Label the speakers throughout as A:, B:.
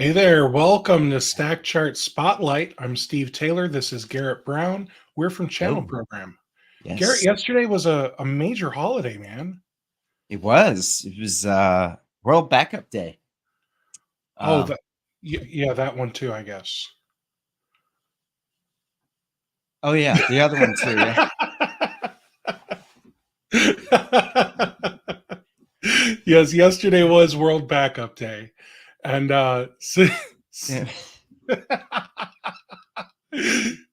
A: Hey there, welcome to StackChart Spotlight. I'm Steve Taylor. This is Garrett Brown. We're from Channel
B: Oh,
A: Program. Garrett,
B: yes.
A: yesterday was a major holiday, man.
B: It was. It was World Backup Day.
A: Oh,
B: Um,
A: yeah, that one too, I guess.
B: oh yeah, the other one too, yeah.
A: Yes, yesterday was World Backup Day. And
B: Yeah.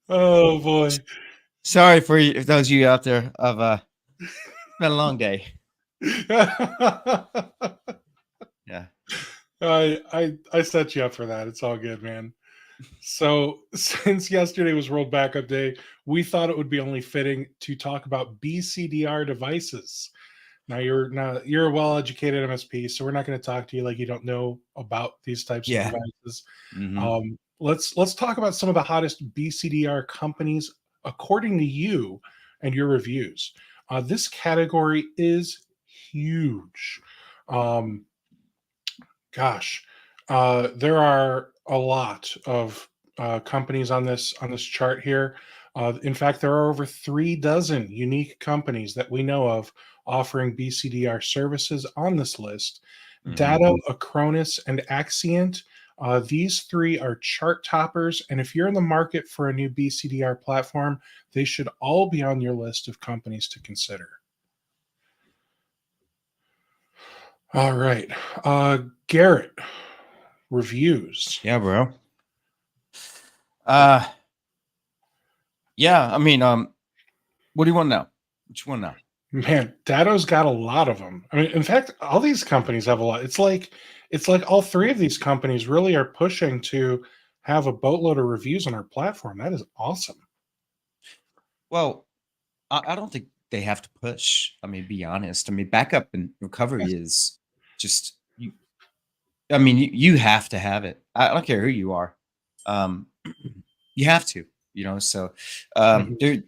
A: oh boy.
B: Sorry for those of you out there of it's been a long day. Yeah.
A: I set you up for that. It's all good, man. So, since yesterday was World Backup Day, we thought it would be only fitting to talk about BCDR devices. Now you're a well-educated MSP, so we're not going to talk to you like you don't know about these types of
B: Yeah.
A: devices.
B: Hmm.
A: Let's talk about some of the hottest BCDR companies according to you and your reviews. This category is huge. Um, Gosh, there are a lot of companies on this chart here. In fact, there are over 3 dozen unique companies that we know of offering BCDR services on this list.
B: Hmm.
A: Datto, Acronis, and Axient. These three are chart toppers, and if you're in the market for a new BCDR platform, they should all be on your list of companies to consider. All right, Garrett, reviews.
B: Yeah, bro. Uh yeah, I mean, what do you want now? What you want now?
A: Man, Datto's got a lot of them. I mean, in fact, all these companies have a lot. It's like all three of these companies really are pushing to have a boatload of reviews on our platform. That is awesome.
B: Well, I don't think they have to push. I mean, be honest. I mean, backup and recovery is just you. I mean, you have to have it. I don't care who you are. Um, you have to, So,
A: Mhm.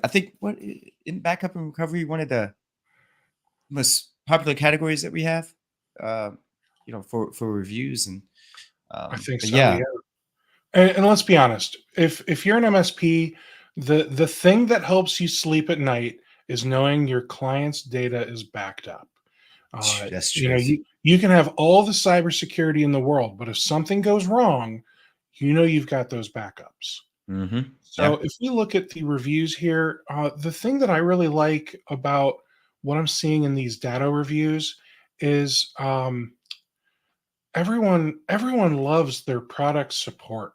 B: I think what in backup and recovery, one of the most popular categories that we have, uh, for reviews and,
A: I think
B: but
A: so, yeah.
B: yeah,
A: And let's be honest, if you're an MSP, the thing that helps you sleep at night is knowing your client's data is backed up.
B: that's
A: You know,
B: true.
A: you can have all the cybersecurity in the world, but if something goes wrong, you know you've got those backups.
B: Hmm.
A: So
B: Yeah.
A: if we look at the reviews here, the thing that I really like about what I'm seeing in these data reviews is everyone loves their product support.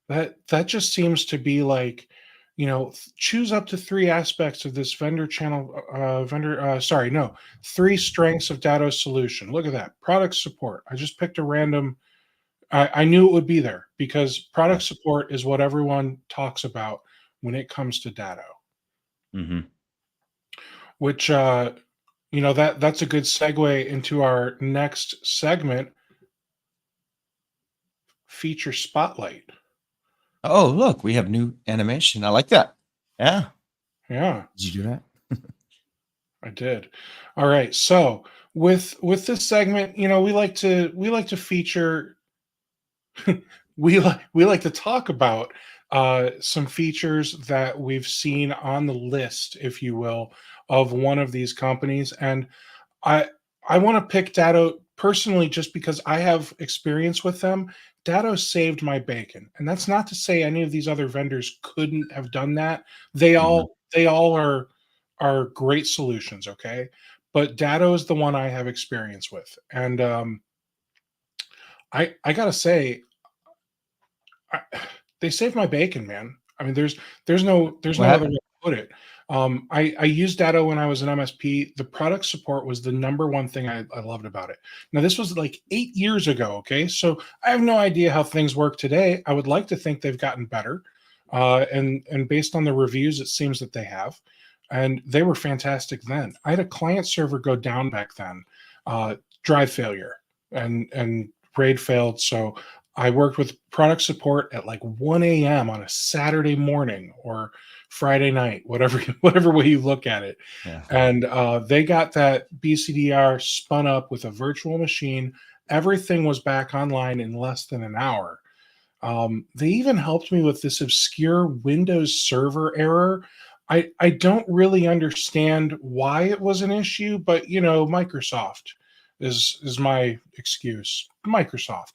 A: That just seems to be like, choose up to 3 aspects of this vendor channel vendor sorry, no, 3 strengths of Datto's solution. Look at that. Product support. I just picked a random. I knew it would be there because
B: Yeah.
A: product support is what everyone talks about when it comes to Datto,
B: Hmm.
A: which that's a good segue into our next segment, feature spotlight.
B: Oh, look, we have new animation. I like that. Yeah.
A: Yeah,
B: Did you do that?
A: I did. All right. So with this segment, we like to feature we like to talk about some features that we've seen on the list, if you will, of one of these companies. And I I want to pick Datto personally just because I have experience with them. Datto saved my bacon, and that's not to say any of these other vendors couldn't have done that. They
B: Hmm.
A: all they all are great solutions, okay? But Datto is the one I have experience with, and I gotta say, I, they saved my bacon, man. I mean, there's no
B: What
A: other way
B: happened?
A: to put it. I used Datto when I was an MSP. The product support was the number one thing I loved about it. Now, this was like 8 years ago. Okay, so I have no idea how things work today. I would like to think they've gotten better, and based on the reviews, it seems that they have. And they were fantastic then. I had a client server go down back then, uh, drive failure, and RAID failed. So I worked with product support at like 1 a.m. on a Saturday morning or Friday night, whatever whatever way you look at it.
B: Yeah.
A: And they got that BCDR spun up with a virtual machine Everything was back online in less than an hour. They even helped me with this obscure Windows Server error. I don't really understand why it was an issue, but Microsoft is my excuse. Microsoft.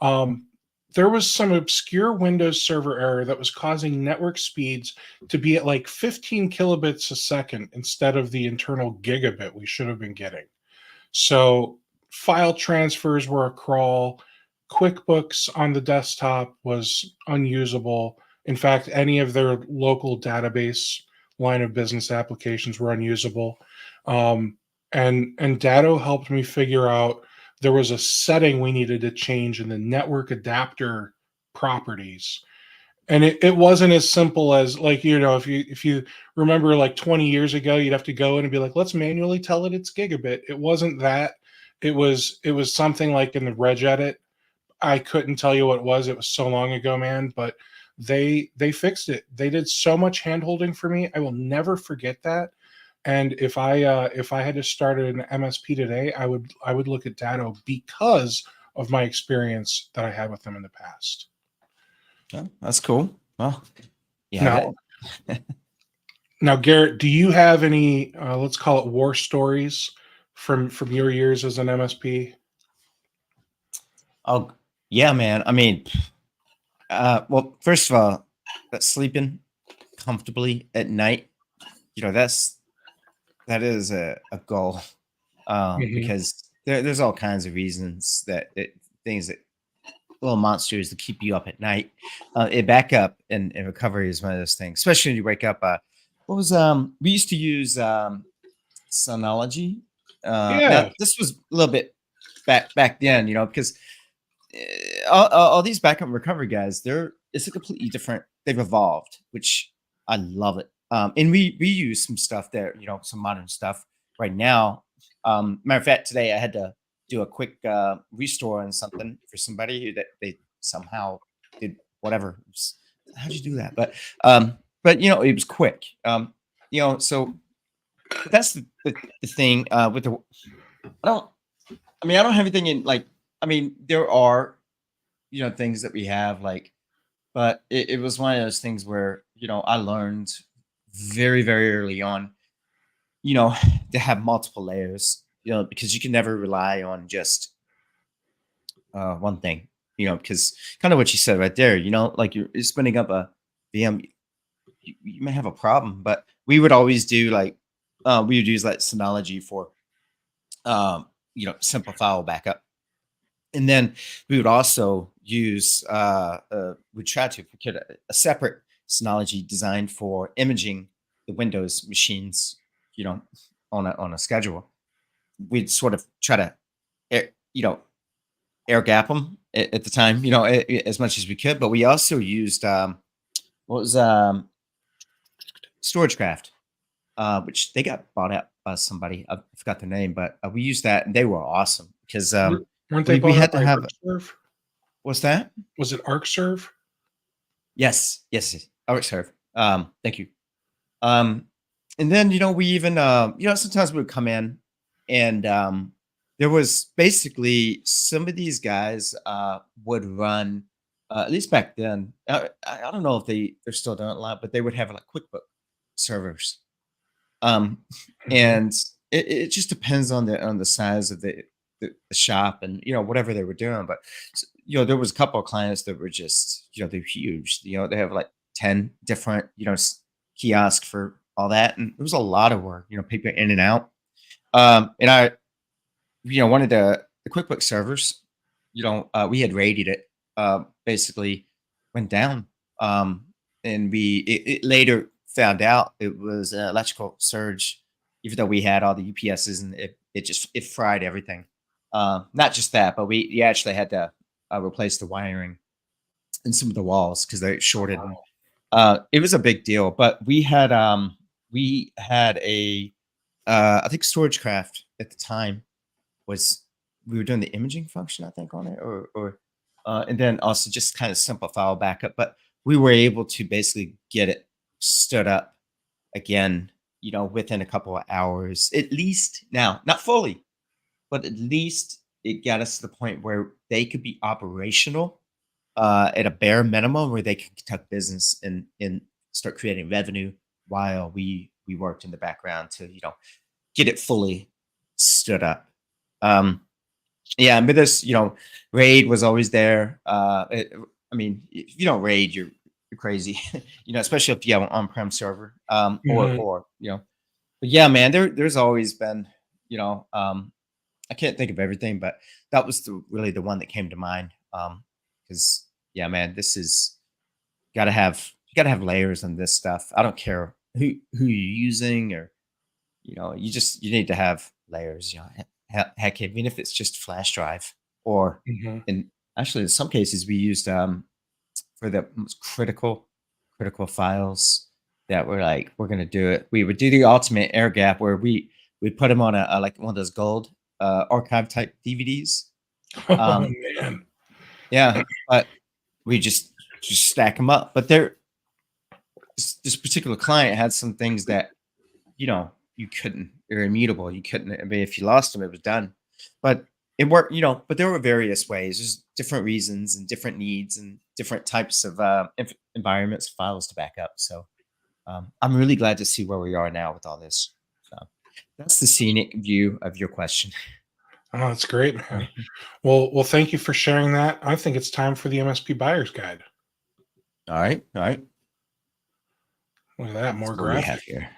A: Um, there was some obscure Windows Server error that was causing network speeds to be at like 15 kilobits a second instead of the internal gigabit we should have been getting. So file transfers were a crawl. QuickBooks on the desktop was unusable. In fact, any of their local database line of business applications were unusable. And Datto helped me figure out there was a setting we needed to change in the network adapter properties. And it wasn't as simple as, like, if you remember, like 20 years ago, you'd have to go in and be like, let's manually tell it it's gigabit. It wasn't that. It was something like in the regedit. I couldn't tell you what it was. It was so long ago, man. But they fixed it. They did so much hand holding for me. I will never forget that. And if I had to start an MSP today, I would look at Datto because of my experience that I had with them in the past.
B: Oh, that's cool. Well, yeah.
A: Now, now, Garrett, do you have any, let's call it, war stories from your years as an MSP?
B: Oh, yeah, man. I mean, well, first of all, sleeping comfortably at night, that is a goal, because there's all kinds of reasons things that little monsters that keep you up at night. Backup and recovery is one of those things, especially when you wake up. What was we used to use Synology.
A: Yeah.
B: Now this was a little bit back then, because all these backup and recovery guys, it's a completely different. They've evolved, which I love it. And we use some stuff there, some modern stuff right now. Matter of fact, today I had to do a quick restore on something for somebody that they somehow did whatever. How'd you do that? But it was quick. So that's the thing with the. I don't have anything in like. I mean, there are things that we have but it was one of those things where I learned very, very early on, to have multiple layers, because you can never rely on just one thing, because kind of what you said right there, like you're spinning up a VM, you may have a problem, but we would always do we would use Synology for, simple file backup. And then we would also use, we try to get a separate Synology designed for imaging the Windows machines, on a schedule. We'd sort of try to, air gap them at the time, as much as we could. But we also used, what was StorageCraft, which they got bought out by somebody. I forgot their name, but we used that, and they were awesome because
A: Weren't they
B: we
A: bought
B: had
A: out
B: to
A: by
B: have.
A: ArcServe?
B: What's that?
A: Was it ArcServe?
B: Yes. ArcServe. Thank you. And then we even sometimes we would come in and there was basically some of these guys would run at least back then. I don't know if they're still doing it a lot, but they would have like QuickBook servers. And it just depends on the size of the shop and whatever they were doing. But there was a couple of clients that were just they're huge. They have like 10 different kiosks for all that, and it was a lot of work. People in and out. And I one of the QuickBooks servers, we had raided it. Basically went down. And it later found out it was electrical surge, even though we had all the UPSs, and it fried everything. Not just that, but we actually had to replace the wiring in some of the walls because they shorted. It was a big deal, but we had a I think StorageCraft at the time we were doing the imaging function, I think, on it, or and then also just kind of simple file backup. But we were able to basically get it stood up again, within a couple of hours, at least. Now, not fully, but at least it got us to the point where they could be operational at a bare minimum, where they could conduct business and start creating revenue while we worked in the background to get it fully stood up. Yeah, but this, raid was always there. I mean, if you don't raid, you're crazy, especially if you have an on-prem server,
A: Mhm.
B: or But yeah, man, there's always been, I can't think of everything, but that was really the one that came to mind. Because yeah, man, this is you gotta have layers on this stuff. I don't care who you're using, or you need to have layers. Heck, even if it's just flash drive, or
A: Mhm.
B: in actually in some cases we used for the most critical files that we're like, we're gonna do it. We would do the ultimate air gap where we put them on a like one of those gold archive type DVDs.
A: Oh,
B: Um,
A: man.
B: yeah, but we just stack them up. But this particular client had some things that you couldn't. They're immutable. You couldn't. I mean, if you lost them, it was done. But it worked. But there were various ways. There's different reasons and different needs and different types of environments, files to back up. So I'm really glad to see where we are now with all this. So that's the scenic view of your question.
A: Oh, that's great, man. Well, thank you for sharing that. I think it's time for the MSP Buyer's Guide.
B: All right. All right.
A: Look at that, more
B: So what we have
A: graphic
B: here.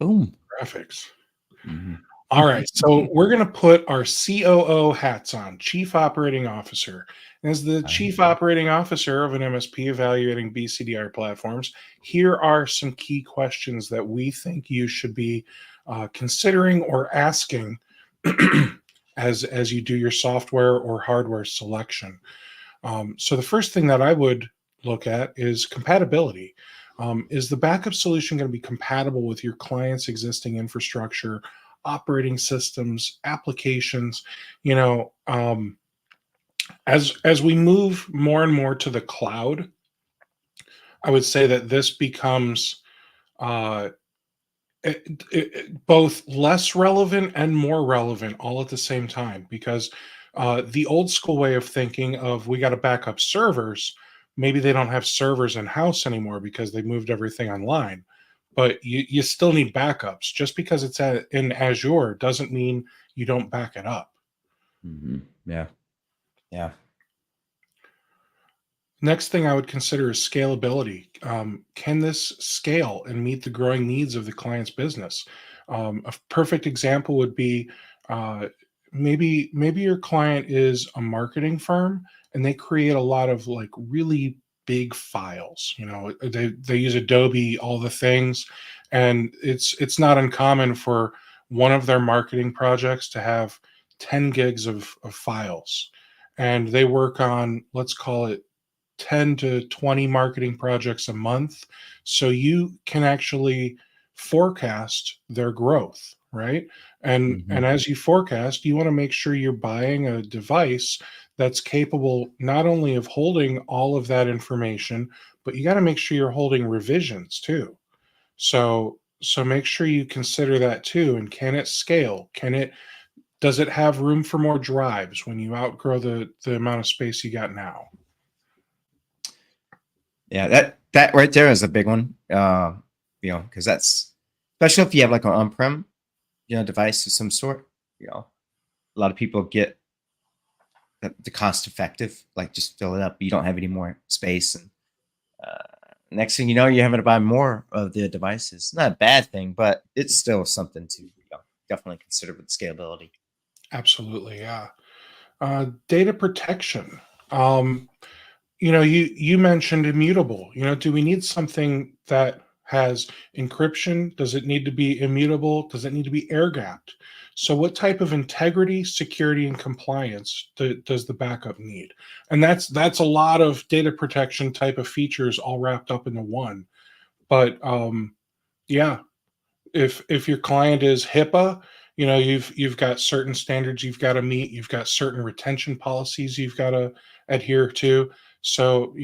B: Boom.
A: graphics.
B: Mhm.
A: All right, so we're going to put our COO hats on, Chief Operating Officer. As the
B: All right.
A: Chief Operating Officer of an MSP evaluating BCDR platforms, here are some key questions that we think you should be considering or asking as you do your software or hardware selection. So the first thing that I would look at is compatibility. Is the backup solution going to be compatible with your client's existing infrastructure, operating systems, applications? You know, as we move more and more to the cloud, I would say that this becomes uh, both less relevant and more relevant all at the same time, because the old school way of thinking of we got to back up servers, maybe they don't have servers in house anymore because they moved everything online, but you still need backups. Just because it's in Azure doesn't mean you don't back it up.
B: Yeah. Yeah.
A: Next thing I would consider is scalability. Can this scale and meet the growing needs of the client's business? A perfect example would be uh, maybe your client is a marketing firm and they create a lot of like really big files. They use Adobe, all the things, and it's not uncommon for one of their marketing projects to have 10 gigs of files, and they work on, let's call it, 10 to 20 marketing projects a month. So you can actually forecast their growth, right? And
B: Mhm.
A: as you forecast, you want to make sure you're buying a device that's capable not only of holding all of that information, but you got to make sure you're holding revisions too. So make sure you consider that too. And can it scale? Does it have room for more drives when you outgrow the amount of space you got now?
B: Yeah, that right there is a big one. Because that's especially if you have like an on-prem, device of some sort. A lot of people get the cost effective, like just fill it up. You don't have any more space, and next thing you know, you're having to buy more of the devices. Not a bad thing, but it's still something to definitely consider with scalability.
A: Absolutely, yeah. Data protection. Um, you mentioned immutable. Do we need something that has encryption? Does it need to be immutable? Does it need to be air gapped? So, what type of integrity, security, and compliance does the backup need? And that's a lot of data protection type of features all wrapped up into one. But yeah, if your client is HIPAA, you've got certain standards you've got to meet, you've got certain retention policies you've got to adhere to. So,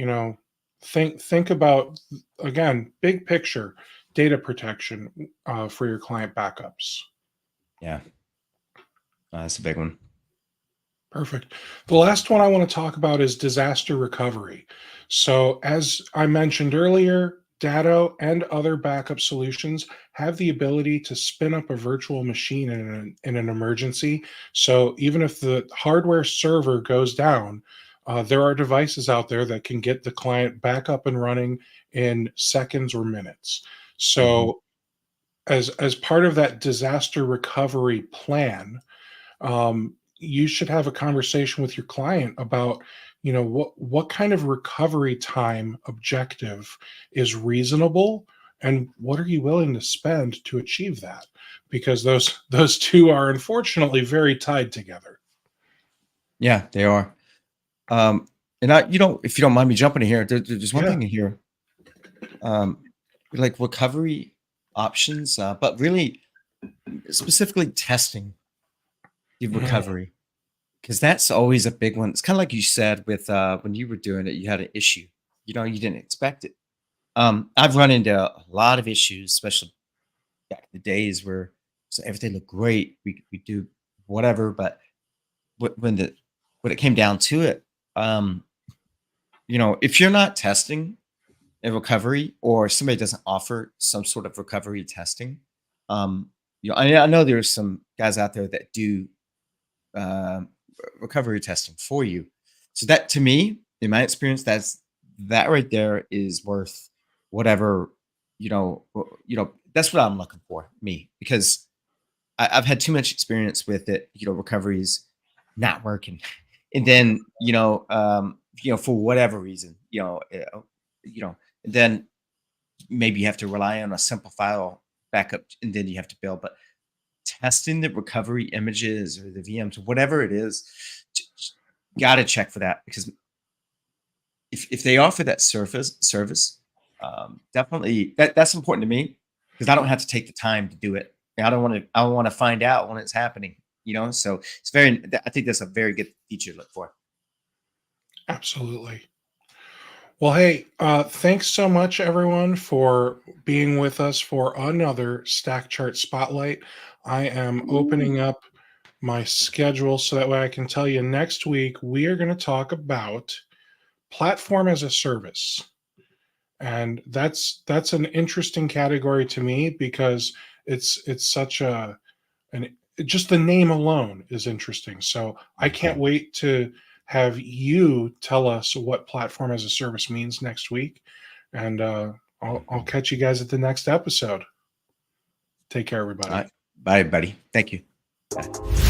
A: think about, again, big picture data protection for your client backups.
B: Yeah, that's a big one.
A: Perfect. The last one I want to talk about is disaster recovery. So, as I mentioned earlier, Datto and other backup solutions have the ability to spin up a virtual machine in an emergency. So, even if the hardware server goes down, there are devices out there that can get the client back up and running in seconds or minutes.
B: Mhm.
A: So, as part of that disaster recovery plan, you should have a conversation with your client about, what kind of recovery time objective is reasonable, and what are you willing to spend to achieve that, because those two are unfortunately very tied together.
B: Yeah, they are. Um, and if you don't mind me jumping in here, there's one
A: Yeah.
B: thing in here, um, like recovery options, but really specifically testing the
A: Mhm.
B: recovery, because that's always a big one. It's kind of like you said with when you were doing it, you had an issue. You didn't expect it. I've run into a lot of issues, especially back in the days where so everything looked great. We do whatever, but wh- when the when it came down to it, um, if you're not testing a recovery or somebody doesn't offer some sort of recovery testing, um, I know there's some guys out there that do um, recovery testing for you. So that to me, in my experience, that right there is worth whatever, that's what I'm looking for, me, because I've had too much experience with it, recoveries not working. And then, for whatever reason, you know, and then maybe you have to rely on a simple file backup and then you have to build. But testing the recovery images or the VMs, whatever it is, got to check for that, because if they offer that service, definitely that's important to me, because I don't have to take the time to do it. I want to find out when it's happening. So I think that's a very good feature to look for.
A: Absolutely. Well, hey, thanks so much, everyone, for being with us for another StackChart Spotlight. I am opening up my schedule so that way I can tell you next week we are going to talk about platform as a service. And that's an interesting category to me, because it's such an just the name alone is interesting. So I can't wait to have you tell us what platform as a service means next week. And I'll catch you guys at the next episode. Take care,
B: All
A: everybody.
B: right. Bye, buddy. Thank you. Bye.